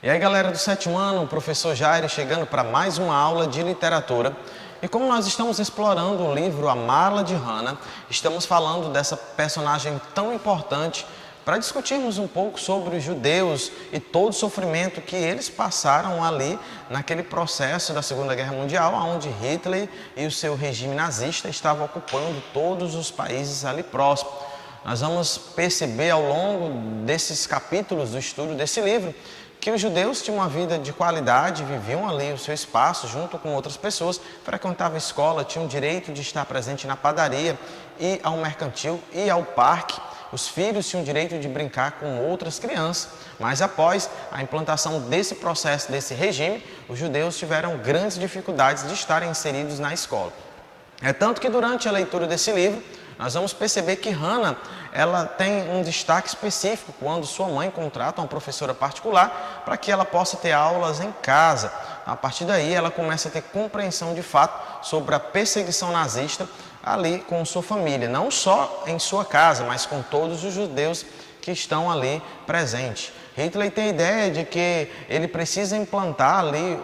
E aí, galera do sétimo ano, o professor Jair chegando para mais uma aula de literatura. E como nós estamos explorando o livro A Mala de Hannah, estamos falando dessa personagem tão importante para discutirmos um pouco sobre os judeus e todo o sofrimento que eles passaram ali naquele processo da Segunda Guerra Mundial, onde Hitler e o seu regime nazista estavam ocupando todos os países ali próximos. Nós vamos perceber ao longo desses capítulos do estudo desse livro que os judeus tinham uma vida de qualidade, viviam ali o seu espaço junto com outras pessoas, frequentavam a escola, tinham o direito de estar presente na padaria, ir ao mercantil, ir ao parque. Os filhos tinham o direito de brincar com outras crianças, mas após a implantação desse processo, desse regime, os judeus tiveram grandes dificuldades de estarem inseridos na escola. É tanto que durante a leitura desse livro, nós vamos perceber que Hannah, ela tem um destaque específico quando sua mãe contrata uma professora particular para que ela possa ter aulas em casa. A partir daí, ela começa a ter compreensão de fato sobre a perseguição nazista ali com sua família, não só em sua casa, mas com todos os judeus que estão ali presentes. Hitler tem a ideia de que ele precisa implantar ali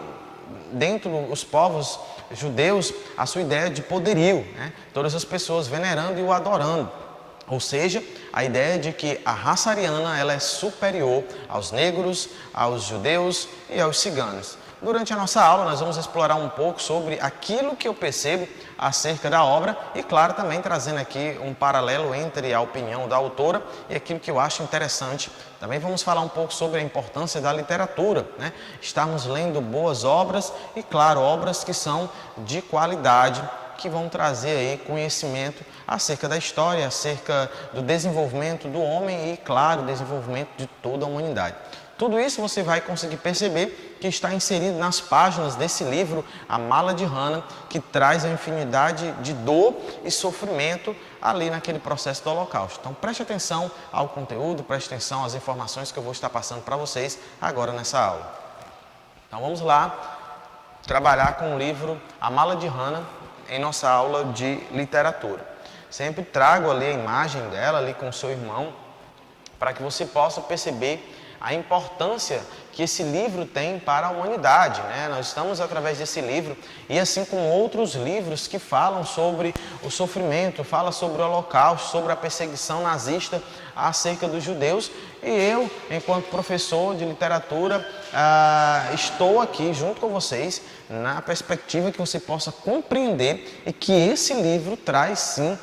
dentro dos povos judeus a sua ideia de poderio, né? Todas as pessoas venerando e o adorando. Ou seja, a ideia de que a raça ariana ela é superior aos negros, aos judeus e aos ciganos. Durante a nossa aula, nós vamos explorar um pouco sobre aquilo que eu percebo acerca da obra e, claro, também trazendo aqui um paralelo entre a opinião da autora e aquilo que eu acho interessante. Também vamos falar um pouco sobre a importância da literatura, né? Estarmos lendo boas obras e, claro, obras que são de qualidade, que vão trazer aí conhecimento acerca da história, acerca do desenvolvimento do homem e, claro, desenvolvimento de toda a humanidade. Tudo isso você vai conseguir perceber que está inserido nas páginas desse livro, A Mala de Hannah, que traz a infinidade de dor e sofrimento ali naquele processo do Holocausto. Então preste atenção ao conteúdo, preste atenção às informações que eu vou estar passando para vocês agora nessa aula. Então vamos lá trabalhar com o livro A Mala de Hannah em nossa aula de literatura. Sempre trago ali a imagem dela ali com o seu irmão para que você possa perceber a importância que esse livro tem para a humanidade, né? Nós estamos através desse livro e assim como outros livros que falam sobre o sofrimento, fala sobre o Holocausto, sobre a perseguição nazista acerca dos judeus. E eu, enquanto professor de literatura, estou aqui junto com vocês na perspectiva que você possa compreender e que esse livro traz sim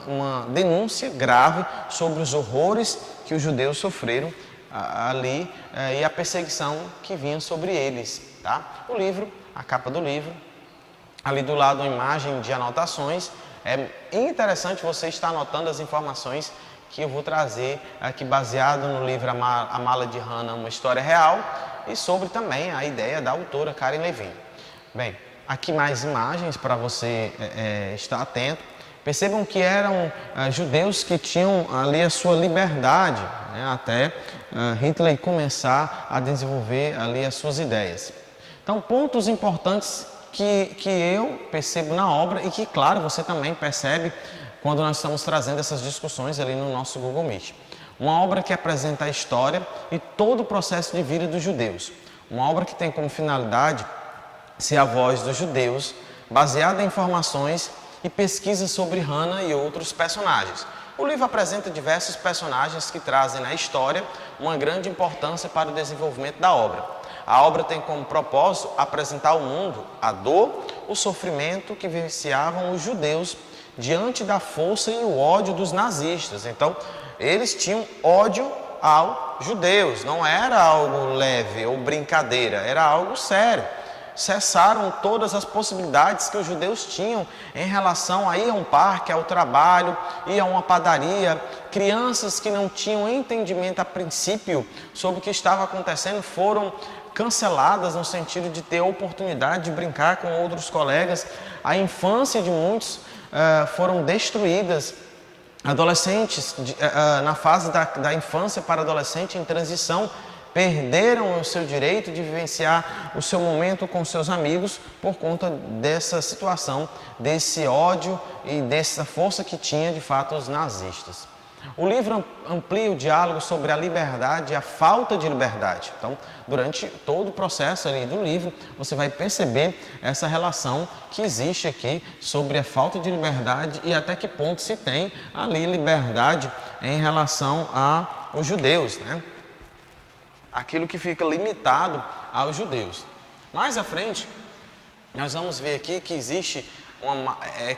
uma denúncia grave sobre os horrores que os judeus sofreram ali e a perseguição que vinha sobre eles, tá? O livro, a capa do livro, ali do lado a imagem de anotações. É interessante você estar anotando as informações que eu vou trazer aqui baseado no livro A Mala de Hannah, uma história real, e sobre também a ideia da autora Karen Levine. Bem, aqui mais imagens para você estar atento. Percebam que eram judeus que tinham ali a sua liberdade, né, até Hitler começar a desenvolver ali as suas ideias. Então, pontos importantes que eu percebo na obra e que, claro, você também percebe quando nós estamos trazendo essas discussões ali no nosso Google Meet. Uma obra que apresenta a história e todo o processo de vida dos judeus. Uma obra que tem como finalidade ser a voz dos judeus, baseada em informações e pesquisas sobre Hannah e outros personagens. O livro apresenta diversos personagens que trazem na história uma grande importância para o desenvolvimento da obra. A obra tem como propósito apresentar ao mundo a dor, o sofrimento que vivenciavam os judeus diante da força e o ódio dos nazistas. Então, eles tinham ódio aos judeus, não era algo leve ou brincadeira, era algo sério. Cessaram todas as possibilidades que os judeus tinham em relação a ir a um parque, ao trabalho, ir a uma padaria. Crianças que não tinham entendimento a princípio sobre o que estava acontecendo foram canceladas no sentido de ter a oportunidade de brincar com outros colegas. A infância de muitos foram destruídas. Adolescentes, na fase da infância para adolescente em transição, perderam o seu direito de vivenciar o seu momento com seus amigos por conta dessa situação, desse ódio e dessa força que tinha de fato os nazistas. O livro amplia o diálogo sobre a liberdade e a falta de liberdade. Então, durante todo o processo ali do livro, você vai perceber essa relação que existe aqui sobre a falta de liberdade e até que ponto se tem ali liberdade em relação aos judeus, né? Aquilo que fica limitado aos judeus. Mais à frente, nós vamos ver aqui que existe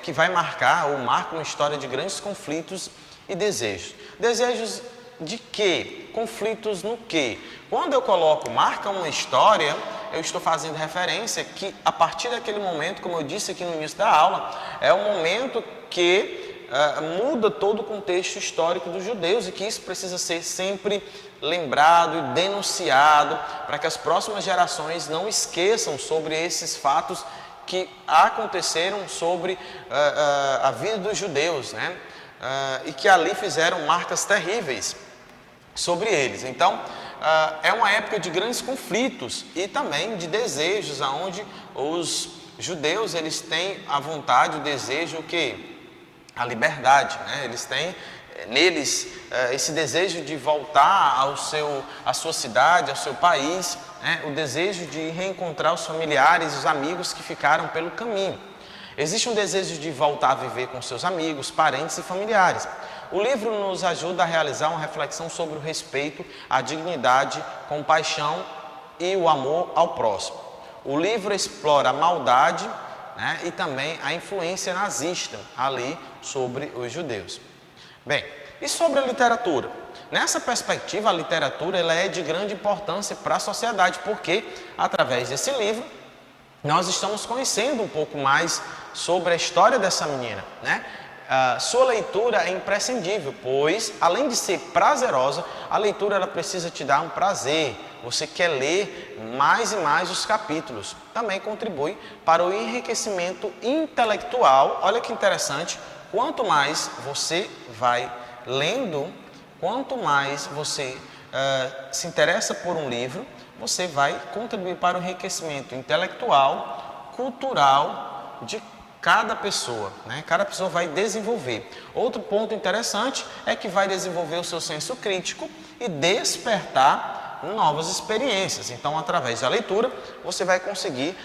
que vai marcar ou marca uma história de grandes conflitos e desejos. Desejos de quê? Conflitos no quê? Quando eu coloco marca uma história, eu estou fazendo referência que a partir daquele momento, como eu disse aqui no início da aula, é o momento que muda todo o contexto histórico dos judeus e que isso precisa ser sempre lembrado e denunciado para que as próximas gerações não esqueçam sobre esses fatos que aconteceram sobre a vida dos judeus, né? E que ali fizeram marcas terríveis sobre eles. Então, é uma época de grandes conflitos e também de desejos, onde os judeus eles têm a vontade, o desejo, o quê? A liberdade, né? Eles têm neles esse desejo de voltar à sua cidade, ao seu país, né? O desejo de reencontrar os familiares, os amigos que ficaram pelo caminho. Existe um desejo de voltar a viver com seus amigos, parentes e familiares. O livro nos ajuda a realizar uma reflexão sobre o respeito, a dignidade, compaixão e o amor ao próximo. O livro explora a maldade, né, e também a influência nazista ali sobre os judeus. Bem, e sobre a literatura? Nessa perspectiva, a literatura ela é de grande importância para a sociedade, porque através desse livro nós estamos conhecendo um pouco mais sobre a história dessa menina, né? Sua leitura é imprescindível, pois, além de ser prazerosa, a leitura ela precisa te dar um prazer. Você quer ler mais e mais os capítulos. Também contribui para o enriquecimento intelectual. Olha que interessante, quanto mais você vai lendo, quanto mais você se interessa por um livro, você vai contribuir para o enriquecimento intelectual, cultural de cada pessoa, né? Cada pessoa vai desenvolver. Outro ponto interessante é que vai desenvolver o seu senso crítico e despertar novas experiências. Então, através da leitura, você vai conseguir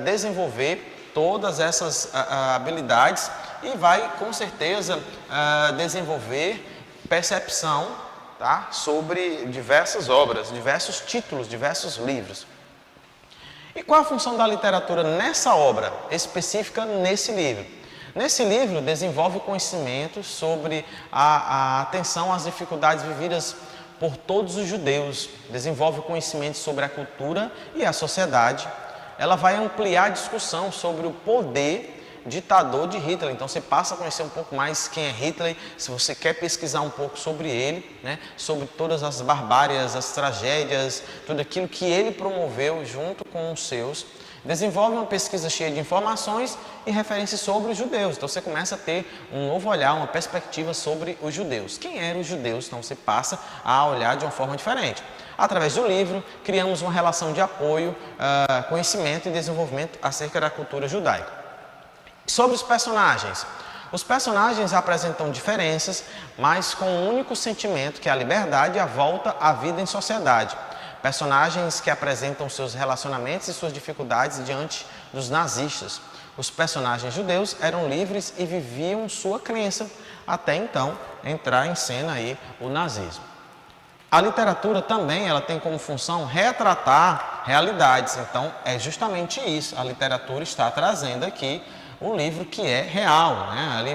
desenvolver todas essas habilidades e vai, com certeza, desenvolver percepção, tá? Sobre diversas obras, diversos títulos, diversos livros. E qual a função da literatura nessa obra específica, nesse livro? Nesse livro, desenvolve conhecimento sobre a atenção às dificuldades vividas por todos os judeus, desenvolve conhecimento sobre a cultura e a sociedade. Ela vai ampliar a discussão sobre o poder ditador de Hitler. Então você passa a conhecer um pouco mais quem é Hitler, se você quer pesquisar um pouco sobre ele, né? Sobre todas as barbáries, as tragédias, tudo aquilo que ele promoveu junto com os seus. Desenvolve uma pesquisa cheia de informações e referências sobre os judeus. Então você começa a ter um novo olhar, uma perspectiva sobre os judeus. Quem eram os judeus? Então você passa a olhar de uma forma diferente. Através do livro, criamos uma relação de apoio, conhecimento e desenvolvimento acerca da cultura judaica. Sobre os personagens. Os personagens apresentam diferenças, mas com um único sentimento, que é a liberdade e a volta à vida em sociedade. Personagens que apresentam seus relacionamentos e suas dificuldades diante dos nazistas. Os personagens judeus eram livres e viviam sua crença, até então entrar em cena aí o nazismo. A literatura também ela tem como função retratar realidades, então é justamente isso, a literatura está trazendo aqui um livro que é real, né? Ali,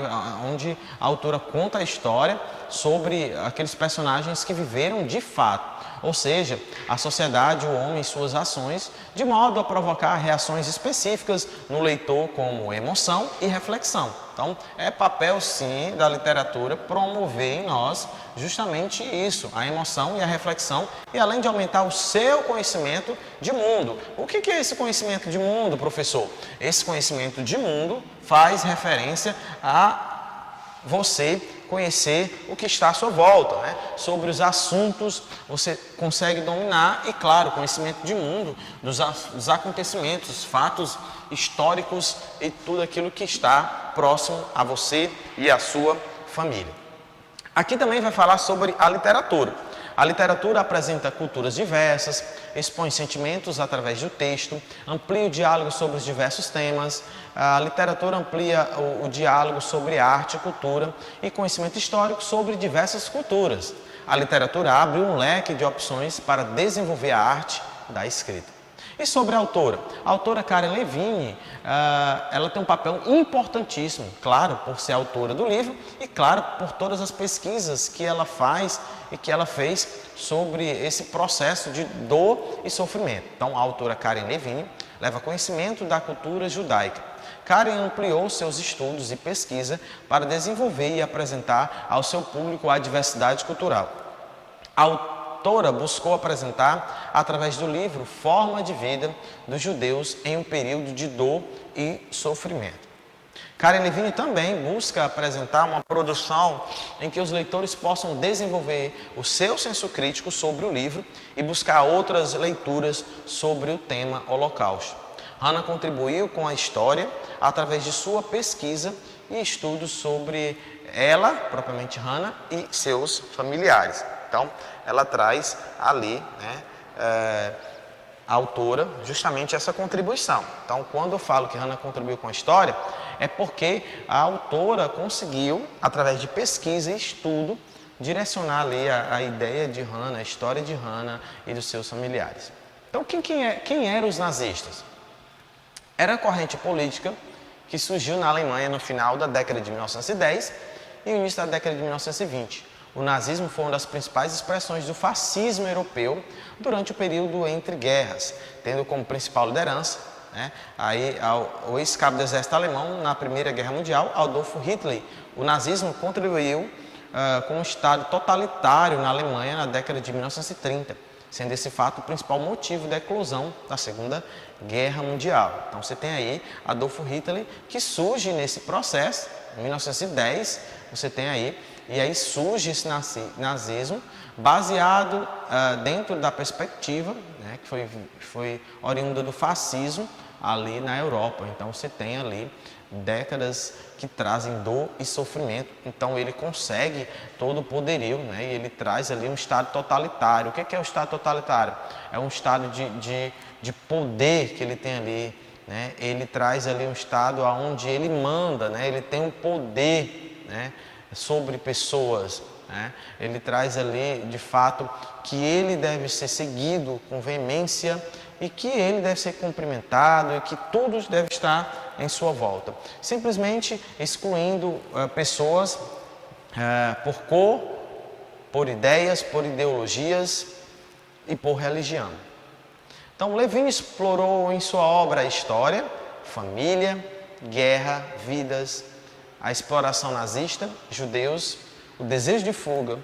onde a autora conta a história sobre aqueles personagens que viveram de fato. Ou seja, a sociedade, o homem e suas ações, de modo a provocar reações específicas no leitor como emoção e reflexão. Então, é papel sim da literatura promover em nós justamente isso, a emoção e a reflexão, e além de aumentar o seu conhecimento de mundo. O que é esse conhecimento de mundo, professor? Esse conhecimento de mundo faz referência a você conhecer o que está à sua volta, né? Sobre os assuntos você consegue dominar e, claro, conhecimento de mundo, dos acontecimentos, fatos históricos e tudo aquilo que está próximo a você e à sua família. Aqui também vai falar sobre a literatura. A literatura apresenta culturas diversas, expõe sentimentos através do texto, amplia o diálogo sobre os diversos temas. A literatura amplia o diálogo sobre arte, cultura e conhecimento histórico sobre diversas culturas. A literatura abre um leque de opções para desenvolver a arte da escrita. E sobre a autora? A autora Karen Levine, ela tem um papel importantíssimo, claro, por ser autora do livro e, claro, por todas as pesquisas que ela faz e que ela fez sobre esse processo de dor e sofrimento. Então, a autora Karen Levine leva conhecimento da cultura judaica. Karen ampliou seus estudos e pesquisa para desenvolver e apresentar ao seu público a diversidade cultural. A autora buscou apresentar, através do livro, forma de vida dos judeus em um período de dor e sofrimento. Karen Levine também busca apresentar uma produção em que os leitores possam desenvolver o seu senso crítico sobre o livro e buscar outras leituras sobre o tema Holocausto. Hannah contribuiu com a história através de sua pesquisa e estudos sobre ela, propriamente Hannah, e seus familiares. Então, ela traz ali, a autora, justamente essa contribuição. Então, quando eu falo que Hannah contribuiu com a história, é porque a autora conseguiu, através de pesquisa e estudo, direcionar ali a ideia de Hannah, a história de Hannah e dos seus familiares. Então, quem eram os nazistas? Era a corrente política que surgiu na Alemanha no final da década de 1910 e no início da década de 1920. O nazismo foi uma das principais expressões do fascismo europeu durante o período entre guerras, tendo como principal liderança o ex-cabo do exército alemão na Primeira Guerra Mundial, Adolf Hitler. O nazismo contribuiu com um Estado totalitário na Alemanha na década de 1930, sendo esse fato o principal motivo da eclosão da Segunda Guerra Mundial. Então você tem aí Adolf Hitler, que surge nesse processo, em 1910, você tem aí, e aí surge esse nazismo baseado dentro da perspectiva, que foi oriunda do fascismo ali na Europa. Então você tem ali décadas que trazem dor e sofrimento. Então ele consegue todo o poderio, e ele traz ali um Estado totalitário. O que é o Estado totalitário? É um Estado de poder que ele tem ali. Ele traz ali um Estado onde ele manda, ele tem um poder sobre pessoas. Ele traz ali, de fato, que ele deve ser seguido com veemência e que ele deve ser cumprimentado e que tudo deve estar em sua volta. Simplesmente excluindo pessoas por cor, por ideias, por ideologias e por religião. Então, Levine explorou em sua obra a história, família, guerra, vidas, a exploração nazista, judeus, o desejo de fuga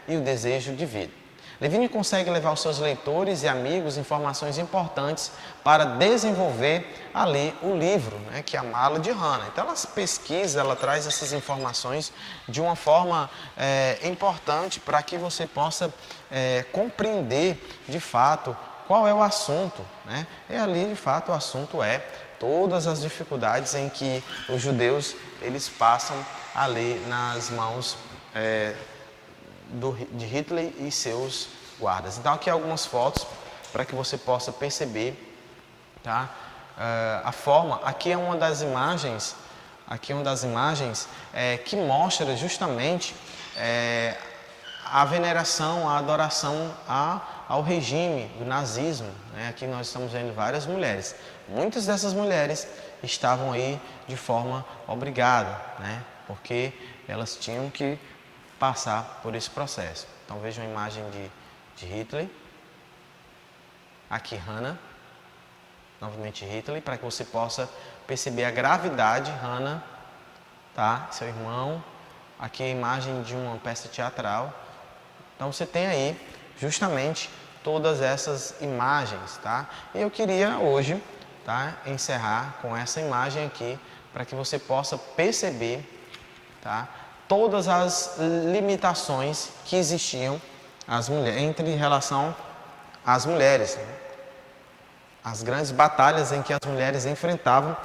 e o desejo de vida. Levine consegue levar aos seus leitores e amigos informações importantes para desenvolver ali o livro, que é a Mala de Hannah. Então ela pesquisa, ela traz essas informações de uma forma importante para que você possa compreender de fato qual é o assunto. E ali de fato o assunto é todas as dificuldades em que os judeus eles passam ali nas mãos de Hitler e seus guardas. Então aqui algumas fotos para que você possa perceber, a forma. Aqui é uma das imagens, que mostra justamente a veneração, a adoração ao regime do nazismo. Aqui nós estamos vendo várias mulheres. Muitas dessas mulheres estavam aí de forma obrigada, porque elas tinham que passar por esse processo. Então vejam a imagem de Hitler, aqui Hannah, novamente Hitler, para que você possa perceber a gravidade. Hannah, seu irmão, aqui a imagem de uma peça teatral. Então você tem aí justamente todas essas imagens, E eu queria hoje, encerrar com essa imagem aqui, para que você possa perceber, todas as limitações que existiam em relação às mulheres, as grandes batalhas em que as mulheres enfrentavam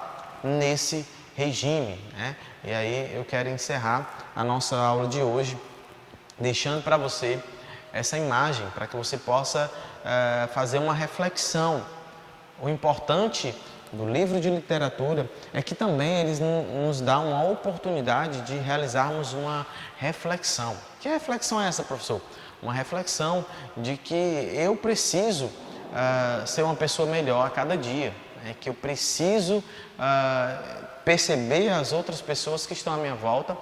nesse regime. E aí eu quero encerrar a nossa aula de hoje deixando para você essa imagem, para que você possa fazer uma reflexão. O importante do livro de literatura é que também eles nos dão uma oportunidade de realizarmos uma reflexão. Que reflexão é essa, professor? Uma reflexão de que eu preciso ser uma pessoa melhor a cada dia, né? Que eu preciso perceber as outras pessoas que estão à minha volta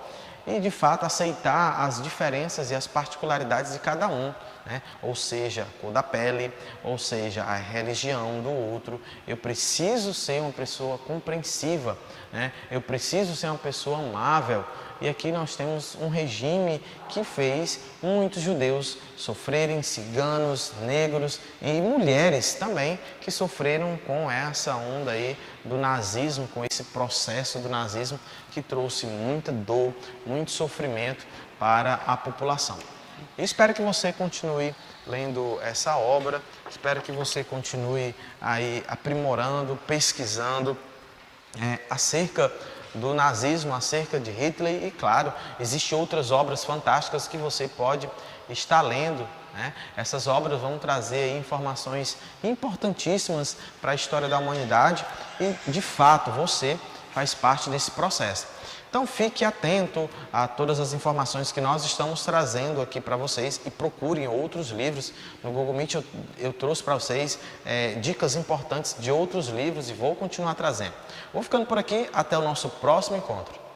e, de fato, aceitar as diferenças e as particularidades de cada um, né? Ou seja, a cor da pele, ou seja, a religião do outro. Eu preciso ser uma pessoa compreensiva, né? Eu preciso ser uma pessoa amável. E aqui nós temos um regime que fez muitos judeus sofrerem, ciganos, negros e mulheres também que sofreram com essa onda aí do nazismo, com esse processo do nazismo que trouxe muita dor, muito sofrimento para a população. E espero que você continue lendo essa obra, espero que você continue aí aprimorando, pesquisando acerca do nazismo, acerca de Hitler e, claro, existem outras obras fantásticas que você pode estar lendo, né? Essas obras vão trazer aí informações importantíssimas para a história da humanidade e, de fato, você faz parte desse processo. Então fique atento a todas as informações que nós estamos trazendo aqui para vocês e procurem outros livros. No Google Meet eu trouxe para vocês dicas importantes de outros livros e vou continuar trazendo. Vou ficando por aqui, até o nosso próximo encontro.